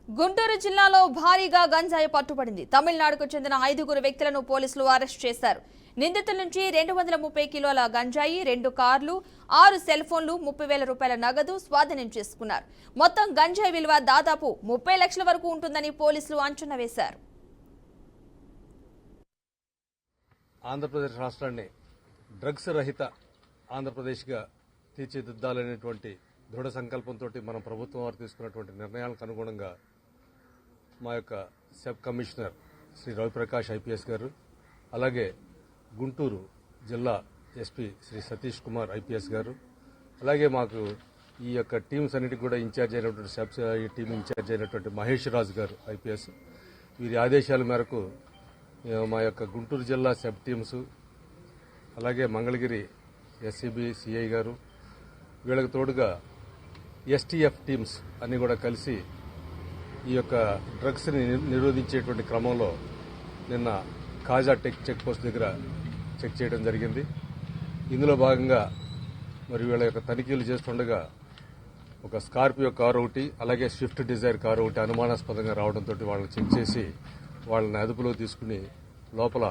గుంటూరు జిల్లాలో భారీగా గంజాయి పట్టుబడింది. తమిళనాడుకు చెందిన 5 వ్యక్తులను పోలీసులు అరెస్ట్ చేశారు. నిందితుల నుంచి 230 కిలోల గంజాయి, 2 కార్లు, 6 సెల్ ఫోన్లు, 30,000 రూపాయల నగదు స్వాధీనం చేసుకున్నారు. మొత్తం గంజాయి విలువ దాదాపు 30 లక్షల వరకు ఉంటుందని పోలీసులు అంచనా వేశారు. ఆంధ్రప్రదేశ్ రాష్ట్రాన్ని డ్రగ్స్ రహిత ఆంధ్రప్రదేశ్గా తీర్చిదిద్దాలనేటువంటి దృఢ సంకల్పంతో మన ప్రభుత్వం వారు తీసుకున్నటువంటి నిర్ణయాలకు అనుగుణంగా మా యొక్క sub commissioner Shri Raviprakash IPS గారు, అలాగే గుంటూరు జిల్లా ఎస్పీ శ్రీ సతీష్ కుమార్ ఐపీఎస్ గారు, అలాగే మాకు ఈ యొక్క టీమ్స్ అన్నిటికీ కూడా ఇన్ఛార్జ్ అయినటువంటి సబ్ టీం ఇన్ఛార్జ్ అయినటువంటి మహేష్ రాజు గారు ఐపీఎస్, వీరి ఆదేశాల మేరకు మా యొక్క గుంటూరు జిల్లా సబ్ టీమ్స్, అలాగే మంగళగిరి ఎస్సీబీ సిఐ గారు, వీళ్ళకి తోడుగా ఎస్టీఎఫ్ టీమ్స్ అన్ని కూడా కలిసి ఈ యొక్క డ్రగ్స్ని నిరోధించేటువంటి క్రమంలో నిన్న కాజా చెక్ పోస్ట్ దగ్గర చెక్ చేయడం జరిగింది. ఇందులో భాగంగా మరి వీళ్ళ యొక్క తనిఖీలు చేస్తుండగా ఒక స్కార్పియో కారు ఒకటి, అలాగే స్విఫ్ట్ డిజైర్ కారు ఒకటి అనుమానాస్పదంగా రావడంతో వాళ్ళని చెక్ చేసి వాళ్ళని అదుపులో తీసుకుని లోపల